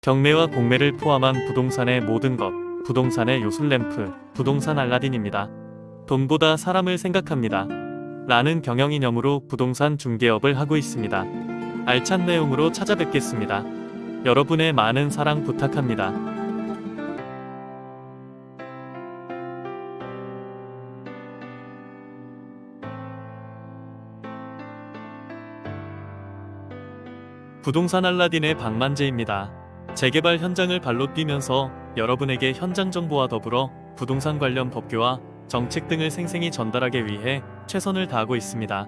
경매와 공매를 포함한 부동산의 모든 것, 부동산의 요술램프, 부동산 알라딘입니다. 돈보다 사람을 생각합니다. 라는 경영이념으로 부동산 중개업을 하고 있습니다. 알찬 내용으로 찾아뵙겠습니다. 여러분의 많은 사랑 부탁합니다. 부동산 알라딘의 박만재입니다. 재개발 현장을 발로 뛰면서 여러분에게 현장 정보와 더불어 부동산 관련 법규와 정책 등을 생생히 전달하기 위해 최선을 다하고 있습니다.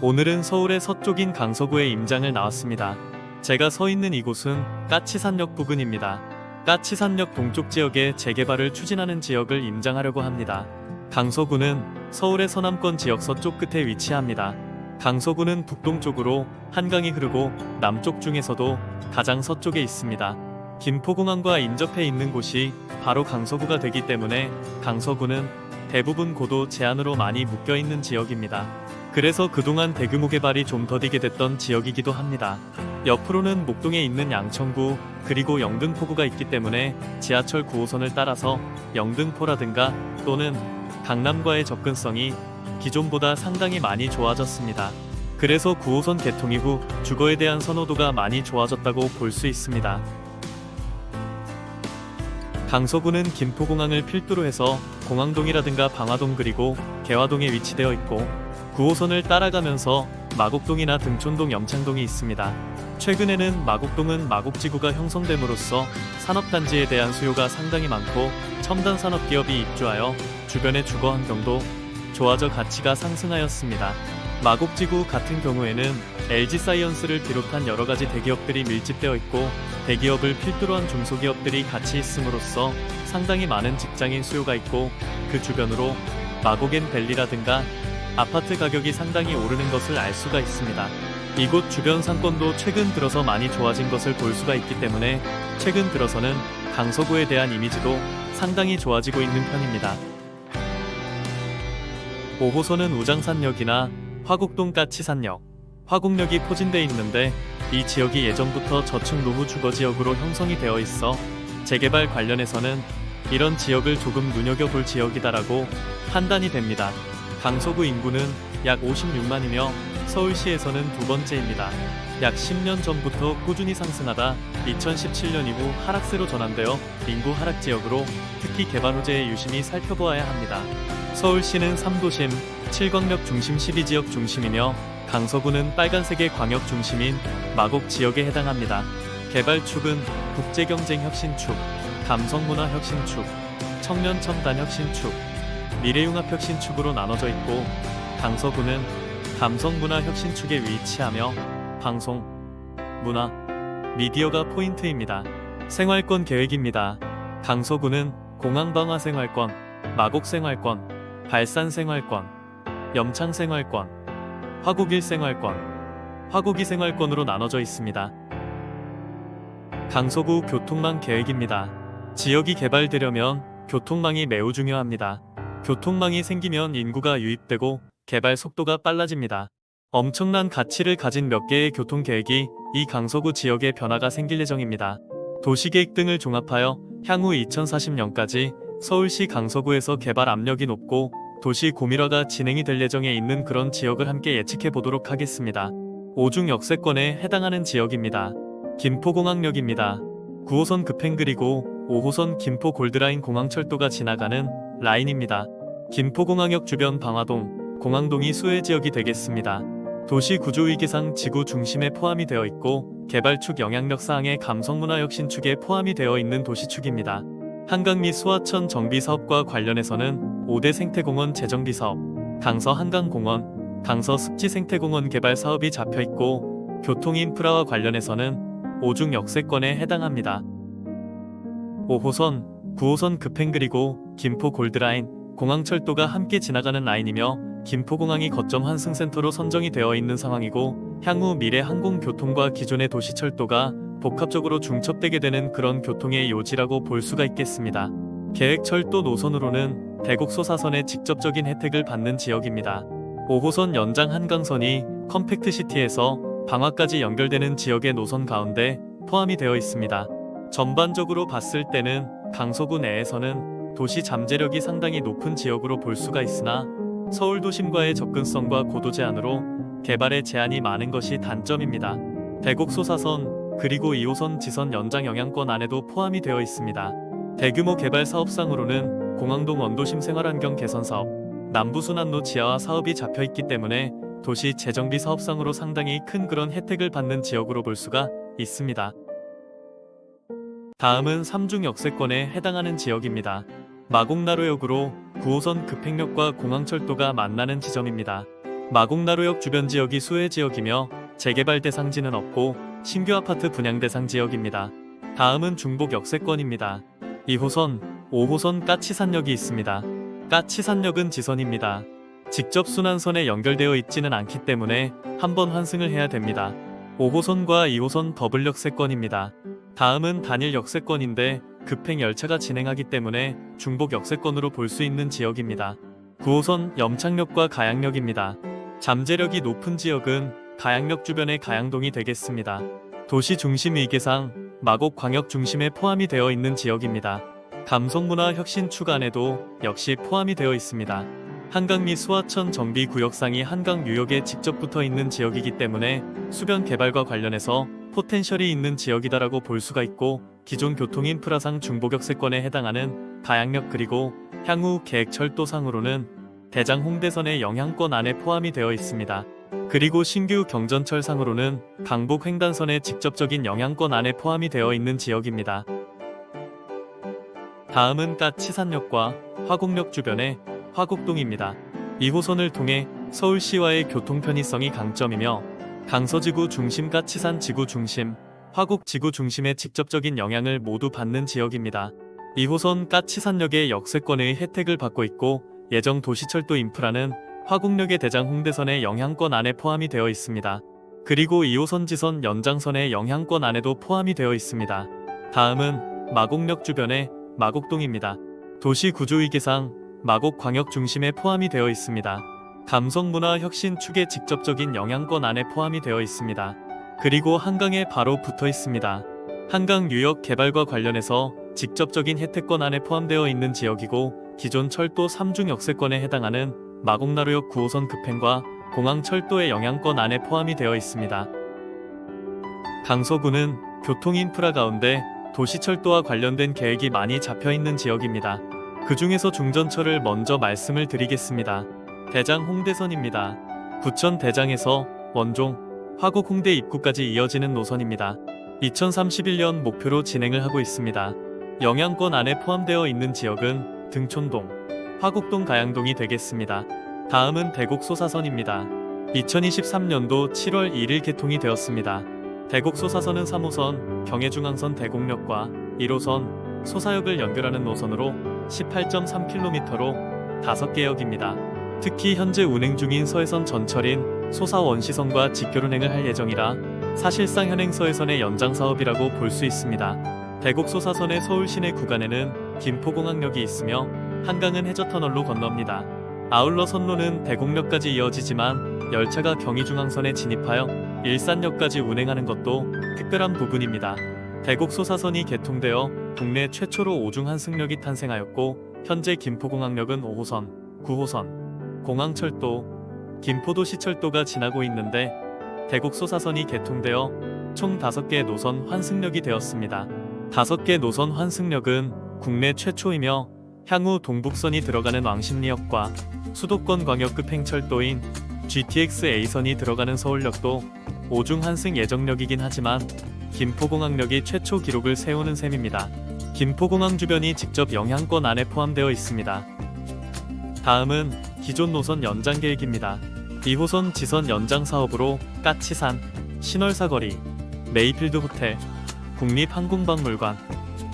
오늘은 서울의 서쪽인 강서구에 임장을 나왔습니다. 제가 서 있는 이곳은 까치산역 부근입니다. 까치산역 동쪽 지역에 재개발을 추진하는 지역을 임장하려고 합니다. 강서구는 서울의 서남권 지역 서쪽 끝에 위치합니다. 강서구는 북동쪽으로 한강이 흐르고 남쪽 중에서도 가장 서쪽에 있습니다. 김포공항과 인접해 있는 곳이 바로 강서구가 되기 때문에 강서구는 대부분 고도 제한으로 많이 묶여있는 지역입니다. 그래서 그동안 대규모 개발이 좀 더디게 됐던 지역이기도 합니다. 옆으로는 목동에 있는 양천구 그리고 영등포구가 있기 때문에 지하철 9호선을 따라서 영등포라든가 또는 강남과의 접근성이 기존보다 상당히 많이 좋아졌습니다. 그래서 9호선 개통 이후 주거에 대한 선호도가 많이 좋아졌다고 볼 수 있습니다. 강서구는 김포공항을 필두로 해서 공항동이라든가 방화동 그리고 개화동에 위치되어 있고 9호선을 따라가면서 마곡동이나 등촌동, 염창동이 있습니다. 최근에는 마곡동은 마곡지구가 형성됨으로써 산업단지에 대한 수요가 상당히 많고 첨단 산업기업이 입주하여 주변의 주거 환경도 좋아져 가치가 상승하였습니다. 마곡지구 같은 경우에는 LG사이언스를 비롯한 여러가지 대기업들이 밀집되어 있고 대기업을 필두로 한 중소기업들이 같이 있음으로써 상당히 많은 직장인 수요가 있고 그 주변으로 마곡앤밸리라든가 아파트 가격이 상당히 오르는 것을 알 수가 있습니다. 이곳 주변 상권도 최근 들어서 많이 좋아진 것을 볼 수가 있기 때문에 최근 들어서는 강서구에 대한 이미지도 상당히 좋아지고 있는 편입니다. 5호선은 우장산역이나 화곡동 까치산역, 화곡역이 포진되어 있는데 이 지역이 예전부터 저층 노후 주거지역으로 형성이 되어 있어 재개발 관련해서는 이런 지역을 조금 눈여겨볼 지역이다라고 판단이 됩니다. 강서구 인구는 약 56만이며 서울시에서는 두 번째입니다. 약 10년 전부터 꾸준히 상승하다 2017년 이후 하락세로 전환되어 인구 하락 지역으로 특히 개발 호재에 유심히 살펴보아야 합니다. 서울시는 3도심, 7광역 중심 12지역 중심이며 강서구는 빨간색의 광역 중심인 마곡 지역에 해당합니다. 개발축은 국제경쟁혁신축, 감성문화혁신축, 청년첨단혁신축, 미래융합혁신축으로 나눠져 있고 강서구는 감성문화혁신축에 위치하며 방송, 문화, 미디어가 포인트입니다. 생활권 계획입니다. 강서구는 공항방화생활권, 마곡생활권, 발산생활권, 염창생활권, 화곡일생활권, 화곡이생활권으로 나눠져 있습니다. 강서구 교통망 계획입니다. 지역이 개발되려면 교통망이 매우 중요합니다. 교통망이 생기면 인구가 유입되고 개발 속도가 빨라집니다. 엄청난 가치를 가진 몇 개의 교통계획이 이 강서구 지역에 변화가 생길 예정입니다. 도시계획 등을 종합하여 향후 2040년까지 서울시 강서구에서 개발 압력이 높고 도시 고밀화가 진행이 될 예정에 있는 그런 지역을 함께 예측해 보도록 하겠습니다. 5중 역세권에 해당하는 지역입니다. 김포공항역입니다. 9호선 급행 그리고 5호선 김포 골드라인 공항철도가 지나가는 라인입니다. 김포공항역 주변 방화동, 공항동이 수혜 지역이 되겠습니다. 도시 구조위계상 지구 중심에 포함이 되어 있고 개발축 영향력 사항의 감성문화혁신축에 포함이 되어 있는 도시축입니다. 한강 및 수하천 정비사업과 관련해서는 5대 생태공원 재정비사업, 강서 한강공원, 강서 습지생태공원 개발 사업이 잡혀있고 교통인프라와 관련해서는 5중 역세권에 해당합니다. 5호선, 9호선 급행 그리고 김포 골드라인, 공항철도가 함께 지나가는 라인이며 김포공항이 거점 환승센터로 선정이 되어 있는 상황이고 향후 미래 항공교통과 기존의 도시철도가 복합적으로 중첩되게 되는 그런 교통의 요지라고 볼 수가 있겠습니다. 계획철도 노선으로는 대곡소 사선의 직접적인 혜택을 받는 지역입니다. 5호선 연장 한강선이 컴팩트시티에서 방화까지 연결되는 지역의 노선 가운데 포함이 되어 있습니다. 전반적으로 봤을 때는 강서구 내에서는 도시 잠재력이 상당히 높은 지역으로 볼 수가 있으나 서울 도심과의 접근성과 고도 제한으로 개발에 제한이 많은 것이 단점입니다. 대곡 소사선 그리고 2호선 지선 연장 영향권 안에도 포함이 되어 있습니다. 대규모 개발 사업상으로는 공항동 원도심 생활환경 개선 사업, 남부순환로 지하화 사업이 잡혀 있기 때문에 도시 재정비 사업상으로 상당히 큰 그런 혜택을 받는 지역으로 볼 수가 있습니다. 다음은 삼중 역세권에 해당하는 지역입니다. 마곡나루역으로 9호선 급행역과 공항철도가 만나는 지점입니다. 마곡나루역 주변 지역이 수혜 지역이며 재개발 대상지는 없고 신규 아파트 분양 대상 지역입니다. 다음은 중복 역세권입니다. 2호선, 5호선 까치산역이 있습니다. 까치산역은 지선입니다. 직접 순환선에 연결되어 있지는 않기 때문에 한번 환승을 해야 됩니다. 5호선과 2호선 더블 역세권입니다. 다음은 단일 역세권인데 급행 열차가 진행하기 때문에 중복 역세권으로 볼 수 있는 지역입니다. 9호선 염창역과 가양역입니다. 잠재력이 높은 지역은 가양역 주변의 가양동이 되겠습니다. 도시 중심 위계상 마곡광역 중심에 포함이 되어 있는 지역입니다. 감성문화 혁신 축 안에도 역시 포함이 되어 있습니다. 한강 및 수하천 정비구역상이 한강 유역에 직접 붙어 있는 지역이기 때문에 수변 개발과 관련해서 포텐셜이 있는 지역이다라고 볼 수가 있고, 기존 교통 인프라상 중복역세권에 해당하는 가양역 그리고 향후 계획철도상으로는 대장 홍대선의 영향권 안에 포함이 되어 있습니다. 그리고 신규 경전철상으로는 강북 횡단선의 직접적인 영향권 안에 포함이 되어 있는 지역입니다. 다음은 까치산역과 화곡역 주변의 화곡동입니다. 2호선을 통해 서울시와의 교통 편의성이 강점이며 강서지구 중심, 까치산 지구 중심, 화곡 지구 중심의 직접적인 영향을 모두 받는 지역입니다. 2호선 까치산역의 역세권의 혜택을 받고 있고, 예정 도시철도 인프라는 화곡역의 대장 홍대선의 영향권 안에 포함이 되어 있습니다. 그리고 2호선 지선 연장선의 영향권 안에도 포함이 되어 있습니다. 다음은 마곡역 주변의 마곡동입니다. 도시 구조위계상 마곡광역 중심에 포함이 되어 있습니다. 감성문화 혁신 축의 직접적인 영향권 안에 포함이 되어 있습니다. 그리고 한강에 바로 붙어 있습니다. 한강 유역 개발과 관련해서 직접적인 혜택권 안에 포함되어 있는 지역이고, 기존 철도 3중 역세권에 해당하는 마곡나루역 9호선 급행과 공항철도의 영향권 안에 포함이 되어 있습니다. 강서구는 교통 인프라 가운데 도시철도와 관련된 계획이 많이 잡혀 있는 지역입니다. 그 중에서 중전철을 먼저 말씀을 드리겠습니다. 대장 홍대선입니다. 부천 대장에서 원종, 화곡 홍대 입구까지 이어지는 노선입니다. 2031년 목표로 진행을 하고 있습니다. 영향권 안에 포함되어 있는 지역은 등촌동, 화곡동, 가양동이 되겠습니다. 다음은 대곡 소사선입니다. 2023년도 7월 1일 개통이 되었습니다. 대곡 소사선은 3호선 경해중앙선 대곡역과 1호선 소사역을 연결하는 노선으로 18.3km로 5개 역입니다. 특히 현재 운행 중인 서해선 전철인 소사원시선과 직결운행을 할 예정이라 사실상 현행 서해선의 연장 사업이라고 볼 수 있습니다. 대곡 소사선의 서울 시내 구간에는 김포공항역이 있으며 한강은 해저터널로 건넙니다. 아울러 선로는 대곡역까지 이어지지만 열차가 경의중앙선에 진입하여 일산역까지 운행하는 것도 특별한 부분입니다. 대곡 소사선이 개통되어 국내 최초로 5중 환승역이 탄생하였고, 현재 김포공항역은 5호선, 9호선, 공항철도, 김포도시철도가 지나고 있는데, 대곡 소사선이 개통되어 총 5개 노선 환승역이 되었습니다. 5개 노선 환승역은 국내 최초이며 향후 동북선이 들어가는 왕십리역과 수도권 광역급 행철도인 GTX A선이 들어가는 서울역도 5중 환승 예정역이긴 하지만 김포공항역이 최초 기록을 세우는 셈입니다. 김포공항 주변이 직접 영향권 안에 포함되어 있습니다. 다음은 기존 노선 연장 계획입니다. 2호선 지선 연장 사업으로 까치산, 신월사거리, 메이필드 호텔, 국립항공박물관,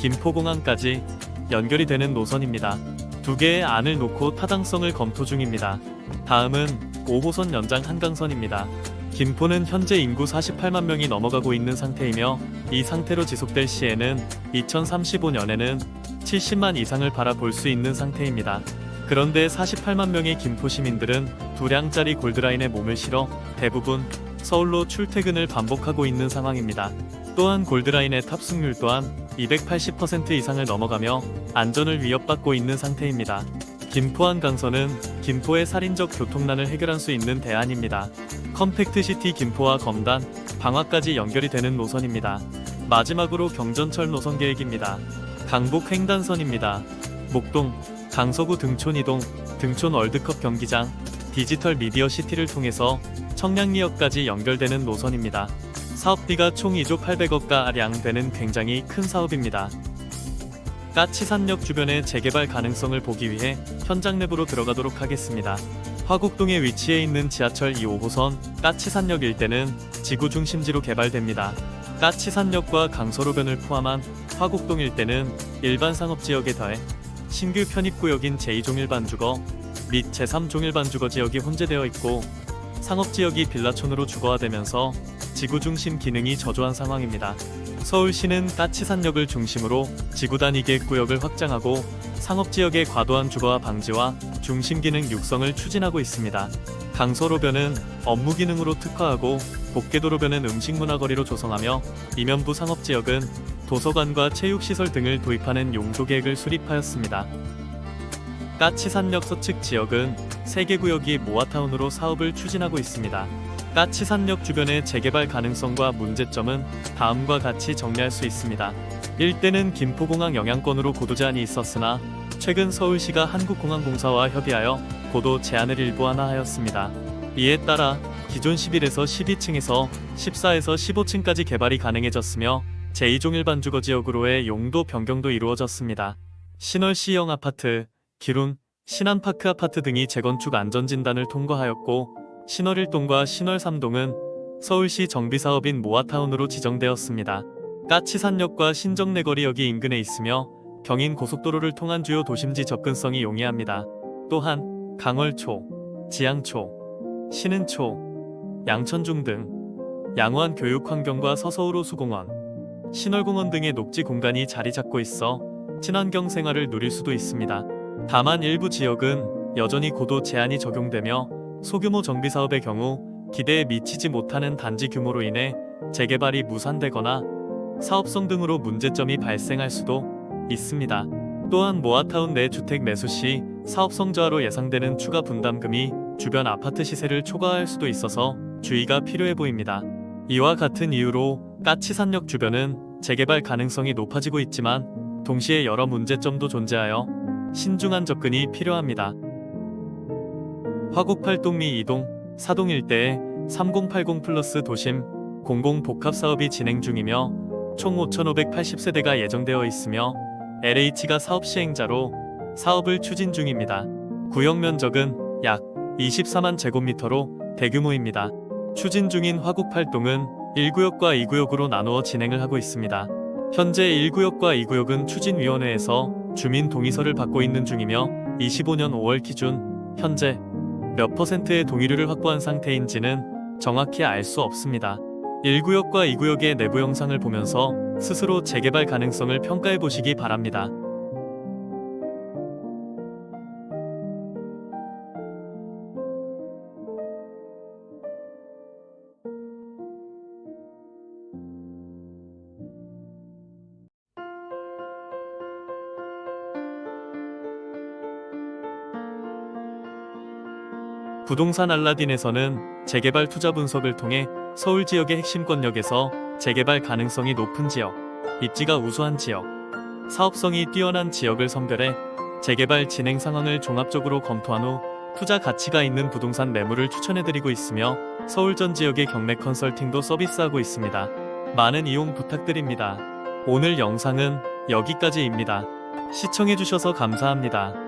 김포공항까지 연결이 되는 노선입니다. 2개의 안을 놓고 타당성을 검토 중입니다. 다음은 5호선 연장 한강선입니다. 김포는 현재 인구 48만 명이 넘어가고 있는 상태이며, 이 상태로 지속될 시에는 2035년에는 70만 이상을 바라볼 수 있는 상태입니다. 그런데 48만 명의 김포 시민들은 2량짜리 골드라인에 몸을 실어 대부분 서울로 출퇴근을 반복하고 있는 상황입니다. 또한 골드라인의 탑승률 또한 280% 이상을 넘어가며 안전을 위협받고 있는 상태입니다. 김포항 강선은 김포의 살인적 교통난을 해결할 수 있는 대안입니다. 컴팩트시티 김포와 검단, 방화까지 연결이 되는 노선입니다. 마지막으로 경전철 노선 계획입니다. 강북 횡단선입니다. 목동, 강서구 등촌 이동, 등촌 월드컵 경기장, 디지털 미디어 시티를 통해서 청량리역까지 연결되는 노선입니다. 사업비가 총 2조 800억가량 되는 굉장히 큰 사업입니다. 까치산역 주변의 재개발 가능성을 보기 위해 현장 내부로 들어가도록 하겠습니다. 화곡동에 위치해 있는 지하철 2호선 까치산역 일대는 지구 중심지로 개발됩니다. 까치산역과 강서로변을 포함한 화곡동 일대는 일반 상업지역에 더해 신규 편입구역인 제2종일반주거 및 제3종일반주거 지역이 혼재되어 있고 상업지역이 빌라촌으로 주거화되면서 지구 중심 기능이 저조한 상황입니다. 서울시는 까치산역을 중심으로 지구 단위 계획구역을 확장하고 상업지역의 과도한 주거화 방지와 중심 기능 육성을 추진하고 있습니다. 강서로변은 업무 기능으로 특화하고 복개도로변은 음식문화거리로 조성하며 이면부 상업지역은 도서관과 체육시설 등을 도입하는 용도 계획을 수립하였습니다. 까치산역 서측 지역은 3개 구역이 모아타운으로 사업을 추진하고 있습니다. 까치산역 주변의 재개발 가능성과 문제점은 다음과 같이 정리할 수 있습니다. 일대는 김포공항 영향권으로 고도 제한이 있었으나 최근 서울시가 한국공항공사와 협의하여 고도 제한을 일부 완화하였습니다. 이에 따라 기존 11에서 12층에서 14에서 15층까지 개발이 가능해졌으며 제2종일반주거 지역으로의 용도 변경도 이루어졌습니다. 신월시형 아파트, 기룬, 신안파크 아파트 등이 재건축 안전진단을 통과하였고 신월 1동과 신월 3동은 서울시 정비사업인 모아타운으로 지정되었습니다. 까치산역과 신정내거리역이 인근에 있으며 경인 고속도로를 통한 주요 도심지 접근성이 용이합니다. 또한 강월초, 지양초, 신은초, 양천중 등 양호한 교육환경과 서서우로 수공원, 신월공원 등의 녹지 공간이 자리 잡고 있어 친환경 생활을 누릴 수도 있습니다. 다만 일부 지역은 여전히 고도 제한이 적용되며 소규모 정비사업의 경우 기대에 미치지 못하는 단지 규모로 인해 재개발이 무산되거나 사업성 등으로 문제점이 발생할 수도 있습니다. 또한 모아타운 내 주택 매수 시 사업성 저하로 예상되는 추가 분담금이 주변 아파트 시세를 초과할 수도 있어서 주의가 필요해 보입니다. 이와 같은 이유로 까치산역 주변은 재개발 가능성이 높아지고 있지만 동시에 여러 문제점도 존재하여 신중한 접근이 필요합니다. 화곡 8동 미 2동, 4동 일대에 3080 플러스 도심 공공 복합 사업이 진행 중이며 총 5,580세대가 예정되어 있으며 LH가 사업 시행자로 사업을 추진 중입니다. 구역 면적은 약 24만 제곱미터로 대규모입니다. 추진 중인 화곡 8동은 1구역과 2구역으로 나누어 진행을 하고 있습니다. 현재 1구역과 2구역은 추진위원회에서 주민 동의서를 받고 있는 중이며 25년 5월 기준 현재 몇 %의 동의료를 확보한 상태인지는 정확히 알 수 없습니다. 1구역과 2구역의 내부 영상을 보면서 스스로 재개발 가능성을 평가해 보시기 바랍니다. 부동산 알라딘에서는 재개발 투자 분석을 통해 서울 지역의 핵심 권역에서 재개발 가능성이 높은 지역, 입지가 우수한 지역, 사업성이 뛰어난 지역을 선별해 재개발 진행 상황을 종합적으로 검토한 후 투자 가치가 있는 부동산 매물을 추천해드리고 있으며 서울 전 지역의 경매 컨설팅도 서비스하고 있습니다. 많은 이용 부탁드립니다. 오늘 영상은 여기까지입니다. 시청해주셔서 감사합니다.